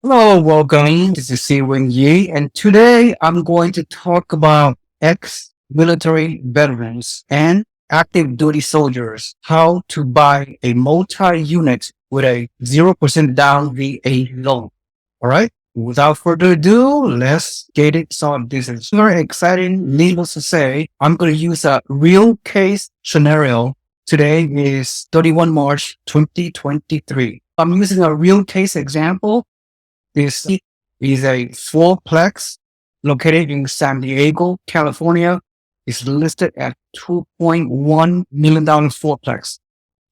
Hello, welcome. This is Seewing Yee, and today I'm going to talk about ex-military veterans and active duty soldiers, how to buy a multi-unit with a 0% down VA loan. All right. Without further ado, let's get it started. This is very exciting. Needless to say, I'm going to use a real case scenario. Today is 31 March 2023. I'm using a real case example. This is a fourplex located in San Diego, California. It's listed at $2.1 million fourplex.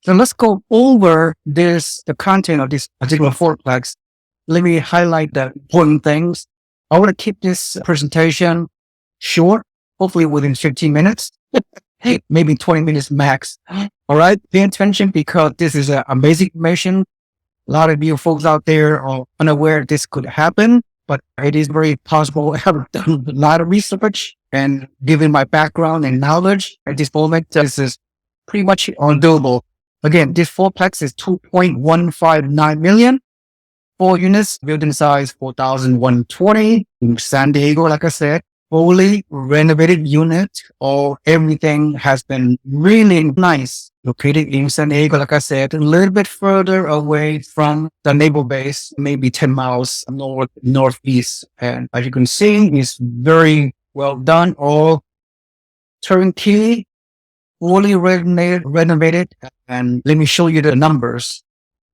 So let's go over the content of this particular fourplex. Let me highlight the important things. I want to keep this presentation short, hopefully within 15 minutes, maybe 20 minutes max. All right. Pay attention because this is amazing information. A lot of you folks out there are unaware this could happen, but it is very possible. I have done a lot of research, and given my background and knowledge at this moment, this is pretty much undoable. Again, this fourplex is 2.159 million. 4 units, building size 4,120 in San Diego. Like I said, fully renovated unit. Everything has been really nice. Located in San Diego, like I said, a little bit further away from the naval base, maybe 10 miles northeast. And as you can see, it's very well done. All turnkey, fully renovated. And let me show you the numbers.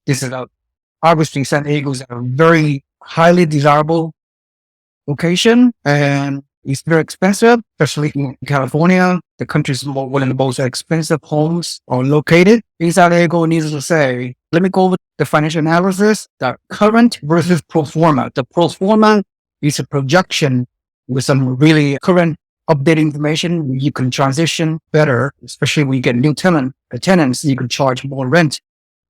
This is obviously San Diego is a very highly desirable location, and it's very expensive, especially in California. The country's one of the most expensive homes are located in San Diego, needless to say. Let me go over the financial analysis, the current versus pro forma. The pro forma is a projection with some really current updated information. You can transition better, especially when you get new tenants, you can charge more rent.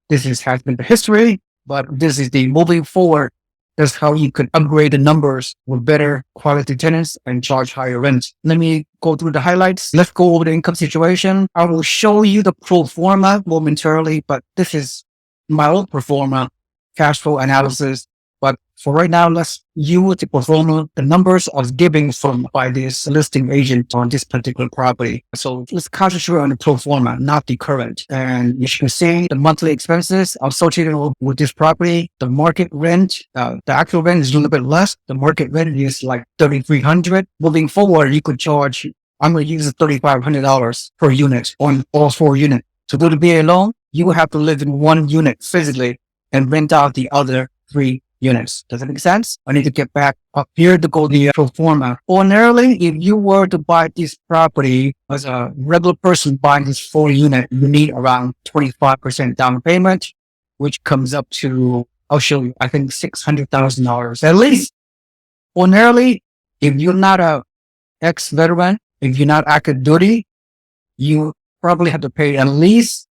Has been the history, but this is the moving forward. That's how you could upgrade the numbers with better quality tenants and charge higher rent. Let me go through the highlights. Let's go over the income situation. I will show you the pro forma momentarily, but this is my own pro forma cash flow analysis. But for right now, let's use the pro forma. The numbers are given by this listing agent on this particular property. So let's concentrate on the pro forma, not the current. And you can see the monthly expenses associated with this property. The market rent, the actual rent is a little bit less. The market rent is like $3,300. Moving forward, you could charge, I'm going to use $3,500 per unit on all 4 units. To do the VA loan, you will have to live in 1 unit physically and rent out the other 3 units. Does it make sense? I need to get back up here to go to the pro forma. Ordinarily, if you were to buy this property as a regular person buying this 4 unit, you need around 25% down payment, which comes up to, I'll show you, I think $600,000 at least. Ordinarily, if you're not a ex-veteran, if you're not active duty, you probably have to pay at least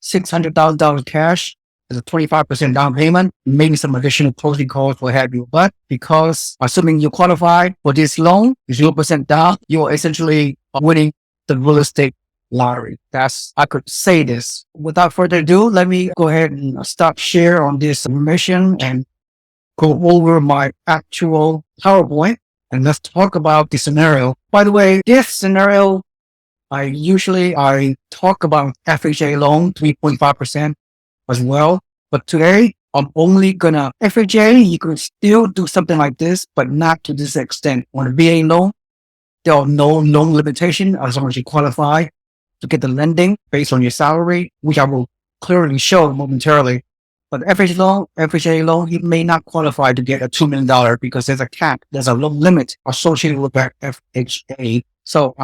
$600,000 cash as a 25% down payment, maybe some additional closing costs will have you. But because assuming you qualify for this loan, 0% down, you're essentially winning the real estate lottery. I could say this. Without further ado, let me go ahead and stop share on this information and go over my actual PowerPoint. And let's talk about the scenario. By the way, this scenario, I talk about FHA loan, 3.5%. as well. But today, I'm only gonna FHA. You can still do something like this, but not to this extent. On a VA loan, there are no loan limitation as long as you qualify to get the lending based on your salary, which I will clearly show momentarily. But FHA loan, you may not qualify to get a $2 million because there's a cap, there's a loan limit associated with that FHA. So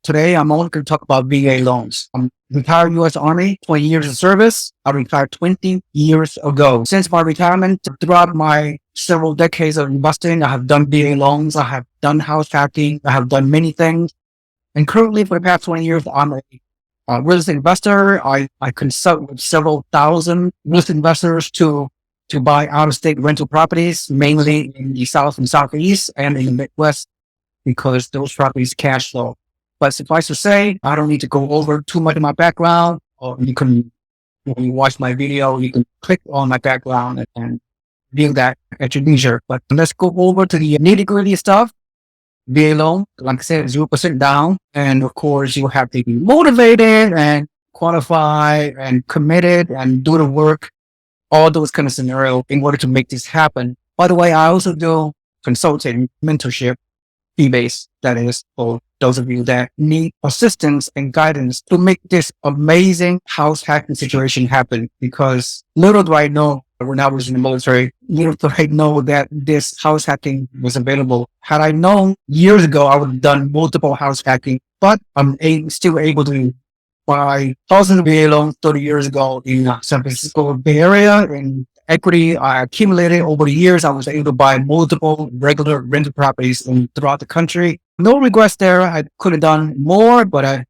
today, I'm only going to talk about VA loans. I'm retired U.S. Army, 20 years of service. I retired 20 years ago. Since my retirement, throughout my several decades of investing, I have done VA loans. I have done house hacking. I have done many things. And currently, for the past 20 years, I'm a real estate investor. I consult with several thousand real estate investors to buy out-of-state rental properties, mainly in the South and Southeast and in the Midwest, because those properties cash flow. But suffice to say, I don't need to go over too much of my background. Or when you watch my video, you can click on my background and view that at your leisure. But let's go over to the nitty gritty stuff. VA loan, like I said, 0% down. And of course, you have to be motivated and qualified and committed and do the work, all those kind of scenarios in order to make this happen. By the way, I also do consulting, mentorship, fee-based, that is, for those of you that need assistance and guidance to make this amazing house hacking situation happen. Because little do I know, when I was in the military, little do I know that this house hacking was available. Had I known years ago, I would have done multiple house hacking, but I'm still able to buy thousands of VA loans 30 years ago in San Francisco Bay Area. And equity I accumulated over the years, I was able to buy multiple regular rental properties throughout the country. No regrets there. I could have done more, but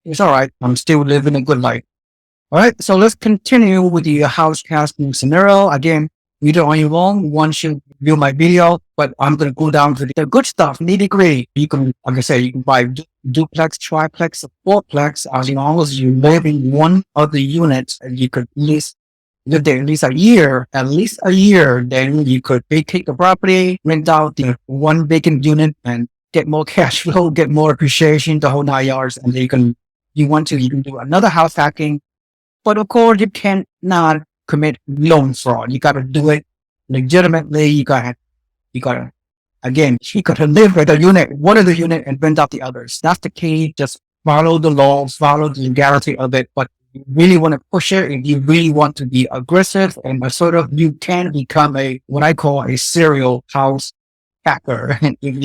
it's all right. I'm still living a good life. All right, so let's continue with the house hacking scenario. Again, read it on your own once you view my video, but I'm going to go down to the good stuff, nitty gritty. You can, like I said, you can buy duplex, triplex, fourplex, as long as you live in one of the units, and you could at least live there at least a year, then you could vacate the property, rent out the one vacant unit and get more cash flow, get more appreciation, the whole 9 yards. And you can do another house hacking. But of course, you cannot commit loan fraud. You got to do it legitimately. You got to live at one of the unit and rent out the others. That's the key. Just follow the laws, follow the legality of it. But you really want to push it, and you really want to be aggressive, and you can become what I call a serial house hacker. And if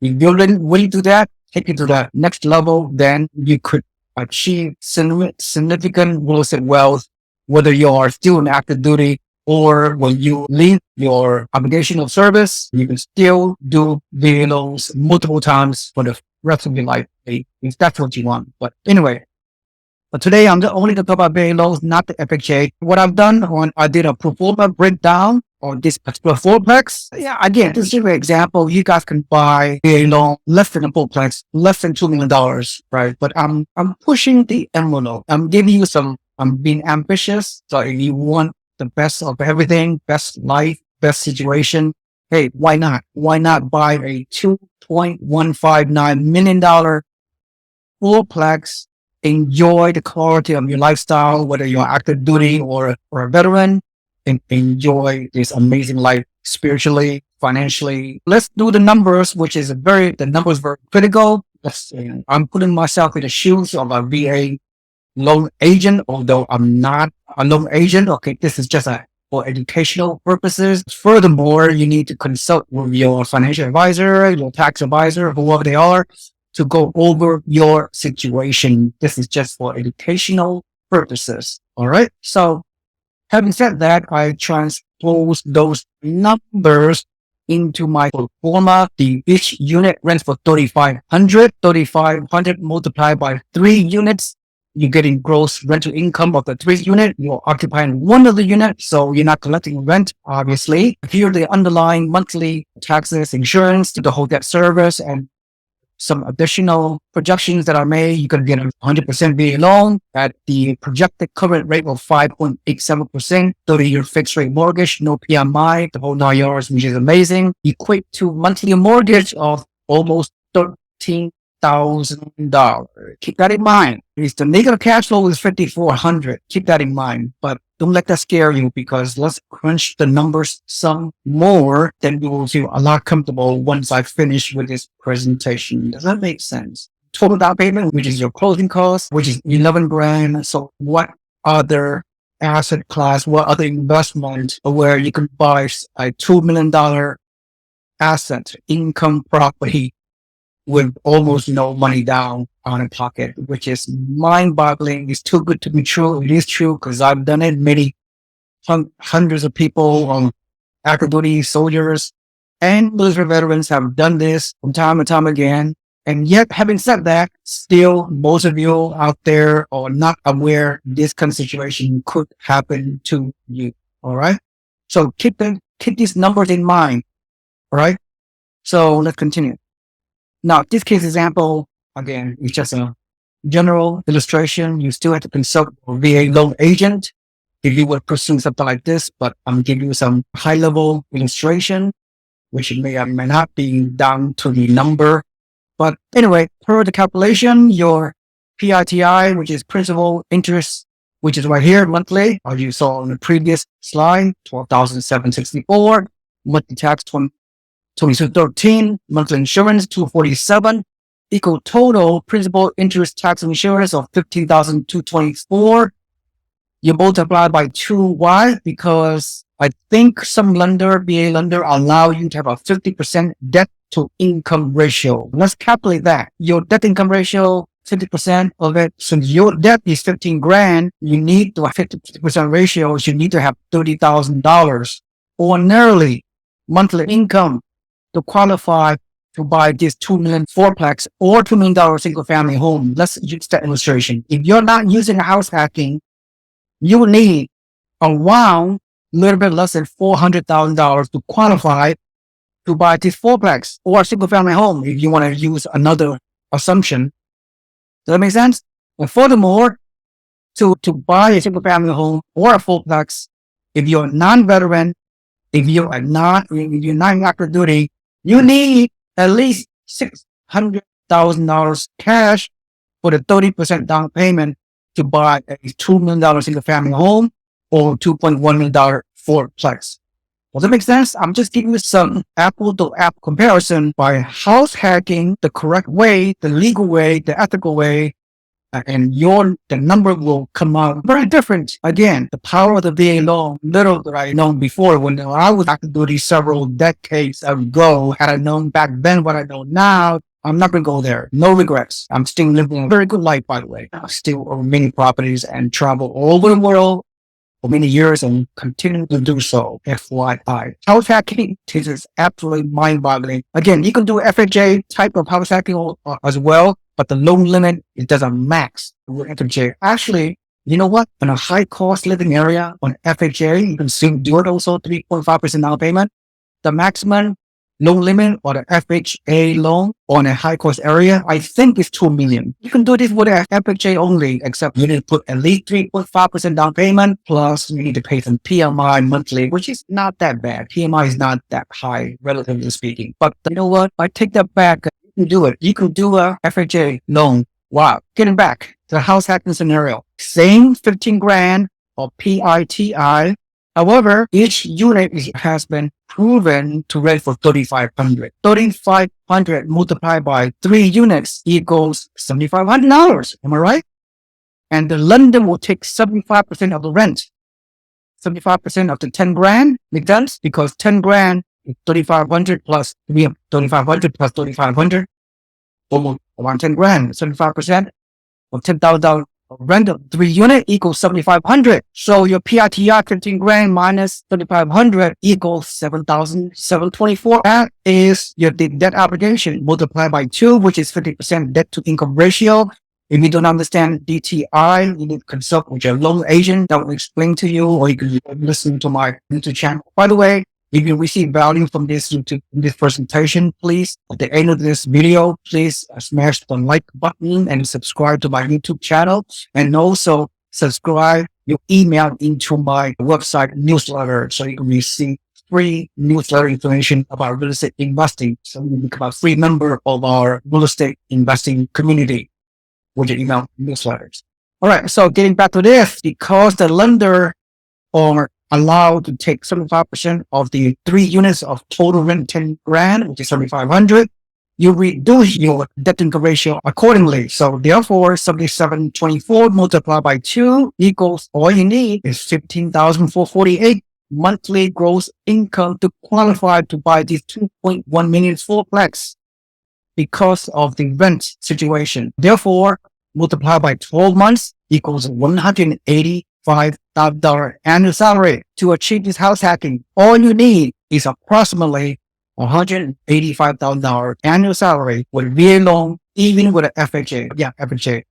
you're willing to do that, take it to the next level, then you could achieve significant real estate wealth, whether you are still in active duty or when you leave your obligation of service. You can still do VA loans multiple times for the rest of your life, if that's what you want. But anyway, today I'm only going to talk about VA loans, not the FHA. What I've done, I did a pro forma breakdown on this particular fourplex. Yeah, again, this is an example. You guys can buy a loan less than a fourplex, less than $2 million, right? But I'm pushing the envelope. I'm being ambitious. So if you want the best of everything, best life, best situation, hey, why not? Why not buy a $2.159 million fourplex? Enjoy the quality of your lifestyle, whether you're active duty or a veteran, and enjoy this amazing life spiritually, financially. Let's do the numbers, the numbers very critical. I'm putting myself in the shoes of a VA loan agent, although I'm not a loan agent. Okay, this is just for educational purposes. Furthermore, you need to consult with your financial advisor, your tax advisor, whoever they are, to go over your situation. This is just for educational purposes. All right. So having said that, I transpose those numbers into my pro forma. Each unit rents for $3,500. $3,500 multiplied by 3 units. You're getting gross rental income of the 3 unit. You're occupying one of the units, so you're not collecting rent, obviously. Here are the underlying monthly taxes, insurance, the whole debt service, and some additional projections that are made. You can get a 100% VA loan at the projected current rate of 5.87%, 30-year fixed rate mortgage, no PMI, the whole 9 yards, which is amazing. Equate to monthly mortgage of almost $13,000. Keep that in mind. The negative cash flow is $5,400. Keep that in mind, but don't let that scare you, because let's crunch the numbers some more. Then you will feel a lot comfortable once I finish with this presentation. Does that make sense? Total down payment, which is your closing cost, which is 11 grand. So what other asset class, what other investment where you can buy a $2 million asset income property with almost no money down on a pocket, which is mind-boggling. It's too good to be true. It is true, because I've done it. Many hundreds of people, active duty soldiers and military veterans have done this from time and time again. And yet, having said that, still most of you out there are not aware this kind of situation could happen to you. All right. So keep these numbers in mind. All right. So let's continue. Now, this case example, again, is just a general illustration. You still have to consult a VA loan agent if you were pursuing something like this, but I'm giving you some high level illustration, which may or may not be down to the number. But anyway, per the calculation, your PITI, which is principal interest, which is right here monthly, as you saw on the previous slide, 12,764, monthly tax 2213, monthly insurance 247, equal total principal interest tax and insurance of 15,224. You multiply by 2. Why? Because I think some lender, BA lender, allow you to have a 50% debt to income ratio. Let's calculate that. Your debt income ratio, 50% of it. Since your debt is 15 grand, you need to have 50% ratio. You need to have $30,000 ordinarily monthly income to qualify to buy this 2 million fourplex or $2 million single family home. Let's use that illustration. If you're not using a house hacking, you will need around a little bit less than $400,000 to qualify to buy this fourplex or a single family home if you want to use another assumption. Does that make sense? And furthermore, to buy a single family home or a fourplex, if you're non-veteran, if you're not in active duty, you need at least $600,000 cash for the 30% down payment to buy a $2 million single family home or $2.1 million fourplex. Does that make sense? I'm just giving you some apple to apple comparison by house hacking the correct way, the legal way, the ethical way, and the number will come out very different. Again, the power of the VA loan, little that I known before when I was active duty several decades ago. Had I known back then what I know now, I'm not going to go there. No regrets. I'm still living a very good life, by the way. I still own many properties and travel all over the world for many years and continue to do so. FYI. House hacking is absolutely mind-boggling. Again, you can do FHA type of house hacking as well, but the loan limit, it doesn't max with FHA. Actually, you know what? In a high-cost living area on FHA, you can still do it also 3.5% down payment. The maximum loan limit or the FHA loan on a high-cost area, I think is $2 million. You can do this with a FHA only, except you need to put at least 3.5% down payment, plus you need to pay some PMI monthly, which is not that bad. PMI is not that high, relatively speaking. But you know what? I take that back. You can do it. You can do a FHA loan. Wow. Getting back to the house hacking scenario. Same 15 grand of PITI. However, each unit has been proven to rent for $3,500. $3,500 multiplied by 3 units equals $7,500. Am I right? And the lender will take 75% of the rent. 75% of the 10 grand. Make sense? Because 10 grand is 3,500 plus 3,500 plus 3,500. Almost around 10 grand. 75% of $10,000. Rent of 3 unit equals 7,500. So your PITI 15 grand minus 3,500 equals 7,724. That is your debt obligation multiplied by 2, which is 50% debt to income ratio. If you don't understand DTI, you need to consult with your loan agent that will explain to you, or you can listen to my YouTube channel. By the way, if you receive value from this presentation, please, at the end of this video, please smash the like button and subscribe to my YouTube channel. And also subscribe your email into my website newsletter so you can receive free newsletter information about real estate investing. So you can become a free member of our real estate investing community with your email newsletters. All right. So getting back to this, because the lender are allowed to take 75% of the 3 units of total rent 10 grand, which is 7,500, you reduce your debt income ratio accordingly. So therefore, 7724 multiplied by 2 equals, all you need is 15,448 monthly gross income to qualify to buy these 2.1 million fourplex because of the rent situation. Therefore, multiplied by 12 months equals $185,000 annual salary. To achieve this house hacking, all you need is approximately $185,000 annual salary with VA loan, even with an FHA. Yeah, FHA,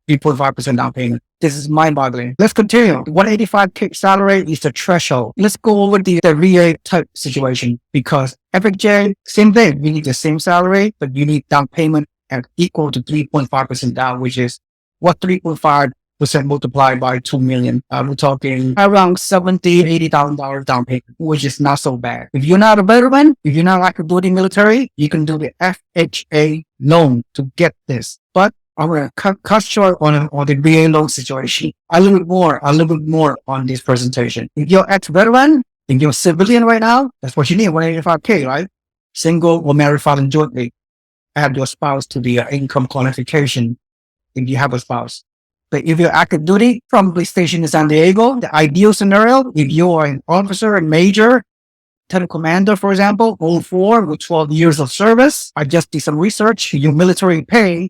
3.5% down payment. This is mind-boggling. Let's continue. 185K salary is the threshold. Let's go over the VA type situation, because FHA, same thing. You need the same salary, but you need down payment at equal to 3.5% down, which is what 3.5 percent multiplied by 2 million. We're talking around $70,000-$80,000 down payment, which is not so bad. If you're not a veteran, if you're not active duty military, you can do the FHA loan to get this. But I'm going to cut short on the VA loan situation. A little bit more on this presentation. If you're ex-veteran, if you're a civilian right now, that's what you need, 185K, right? Single or married filing jointly. Add your spouse to the income qualification if you have a spouse. But if you're active duty, probably stationed in San Diego, the ideal scenario, if you are an officer, a major, lieutenant commander, for example, 04 with 12 years of service, I just did some research. Your military pay,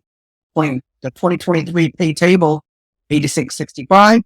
the 2023 pay table, 8665,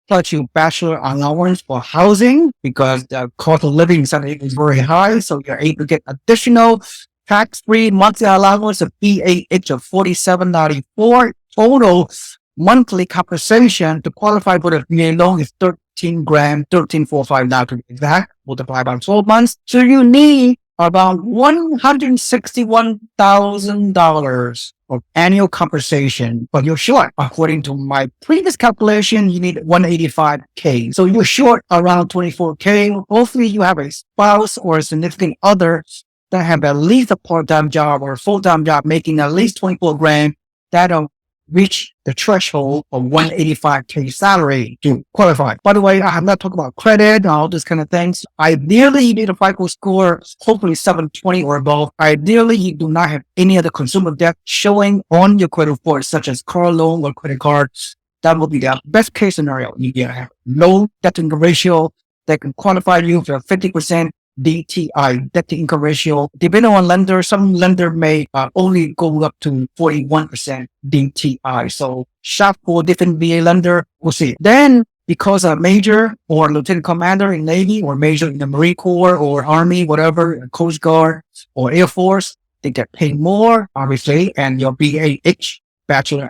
plus your bachelor allowance for housing, because the cost of living in San Diego is very high. So you're able to get additional tax-free monthly allowance of BAH of $47.94. Total monthly compensation to qualify for the VA loan is $13,000, $13,450 to be exact, multiplied by 12 months. So you need about $161,000 of annual compensation, but you're short. According to my previous calculation, you need 185K. So you're short around 24K. Hopefully you have a spouse or a significant other that have at least a part-time job or a full-time job making at least 24 grand. That'll reach the threshold of 185K salary to qualify. By the way, I have not talked about credit and all this kind of things. Ideally, you need a FICO score, hopefully 720 or above. Ideally, you do not have any other consumer debt showing on your credit report, such as car loan or credit cards. That will be the best case scenario. You have low debt to income ratio that can qualify you for 50% DTI, debt to income ratio. Depending on lender, some lender may only go up to 41% DTI. So shop for different VA lender. We'll see. Then, because a major or lieutenant commander in Navy or major in the Marine Corps or Army, whatever, Coast Guard or Air Force, they get paid more, obviously, and your BAH, bachelor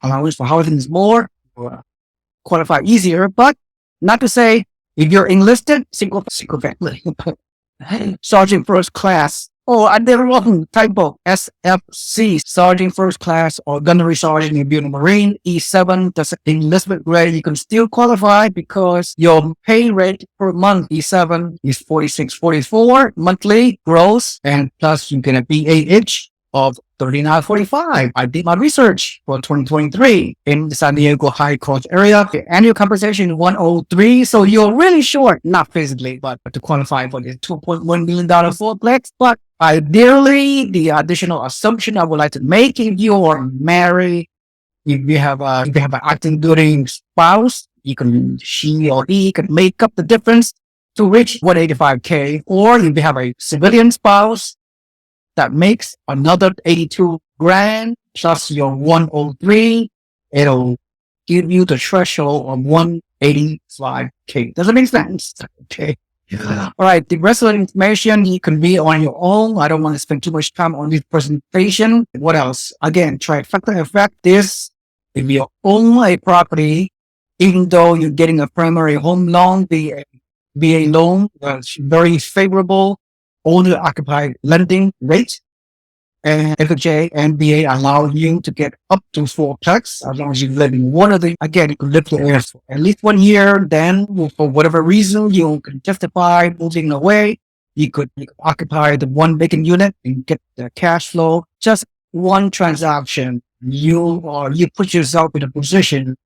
allowance for housing, is more, qualify easier. But not to say, if you're enlisted, single family, Sergeant First Class, I did a wrong typo, SFC, Sergeant First Class or Gunnery Sergeant if you're a Marine, E7, that's enlistment grade, you can still qualify because your pay rate per month, E7, is $46.44 monthly gross, and plus you get a BAH of $39.45. I did my research for 2023 in the San Diego high cost area. The annual compensation is $103. So you're really short, not physically, but to qualify for the $2.1 million Fourplex. But ideally, the additional assumption I would like to make, if you are married, if you have an active duty spouse, she or he can make up the difference to reach 185K. Or if you have a civilian spouse, that makes another 82 grand plus your 103. It'll give you the threshold of 185K. Does it make sense? Okay. Yeah. All right. The rest of the information you can read on your own. I don't want to spend too much time on this presentation. What else? Again, trifecta effect. This, if you own a property, even though you're getting a primary home loan, VA loan, that's very favorable owner-occupied lending rate, and FHA and VA allow you to get up to Fourplex as long as you live in one of the, again, you can live there for at least 1 year. Then, for whatever reason, you can justify moving away. You could occupy the one vacant unit and get the cash flow. Just one transaction, you put yourself in a position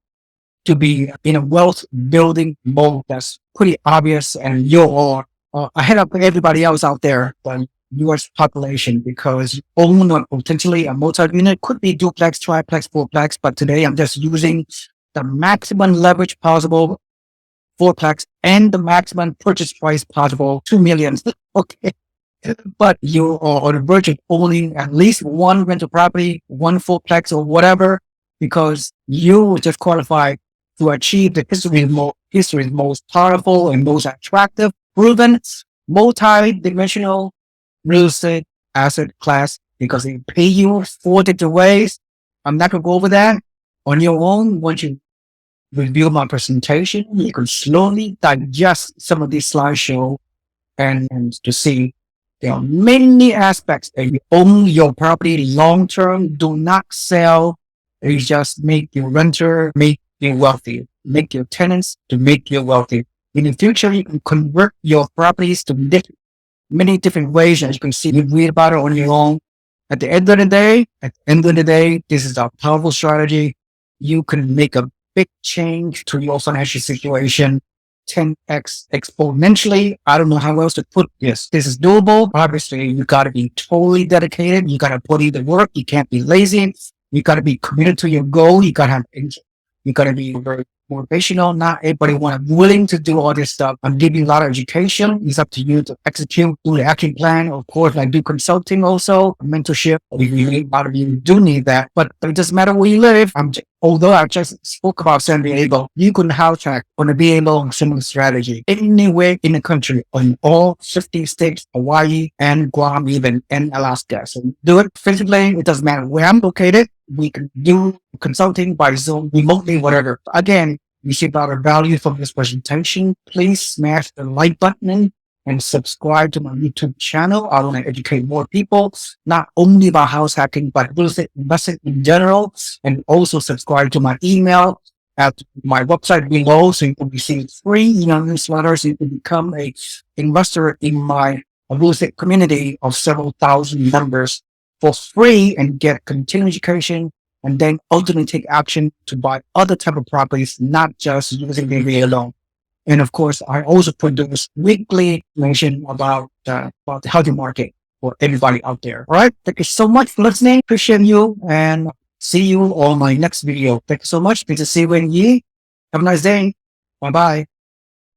to be in a wealth building mode that's pretty obvious, and you're ahead of everybody else out there, the U.S. population, because you own potentially a multi-unit, could be duplex, triplex, fourplex, but today I'm just using the maximum leverage possible fourplex and the maximum purchase price possible, $2 million. Okay. But you are on the verge of owning at least one rental property, one fourplex or whatever, because you just qualify to achieve the history's most powerful and most attractive, proven, multi-dimensional real estate asset class, because they pay you 4 different ways. I'm not going to go over that on your own. Once you review my presentation, you can slowly digest some of these slideshows and to see there are many aspects that you own your property long term. Do not sell. You just make your renter make you wealthy. Make your tenants to make you wealthy. In the future, you can convert your properties to many different ways. As you can see, you read about it on your own. At the end of the day, this is a powerful strategy. You can make a big change to your financial situation, 10x exponentially. I don't know how else to put this. This is doable. Obviously, you got to be totally dedicated. You got to put in the work. You can't be lazy. You got to be committed to your goal. You got to be very motivational. Not everybody willing to do all this stuff. I'm giving you a lot of education. It's up to you to execute, do the action plan. Of course, I do consulting also, mentorship. A lot of you do need that, but it doesn't matter where you live. Although I just spoke about San Diego, you can house hack on a VA similar strategy anywhere in the country, on all 50 states, Hawaii and Guam, even and Alaska. So do it physically. It doesn't matter where I'm located. We can do consulting by Zoom, remotely, whatever. Again, you see a lot of value from this presentation. Please smash the like button and subscribe to my YouTube channel. I want to educate more people, not only about house hacking, but real estate investing in general. And also subscribe to my email at my website below, so you can receive free newsletters. You can become a investor in my real estate community of several thousand members for free and get continuing education, and then ultimately take action to buy other type of properties, not just using the VA alone. And of course, I also produce weekly information about the housing market for everybody out there. All right. Thank you so much for listening. Appreciate you, and see you on my next video. Thank you so much. This is Seewing Yee. Have a nice day. Bye bye.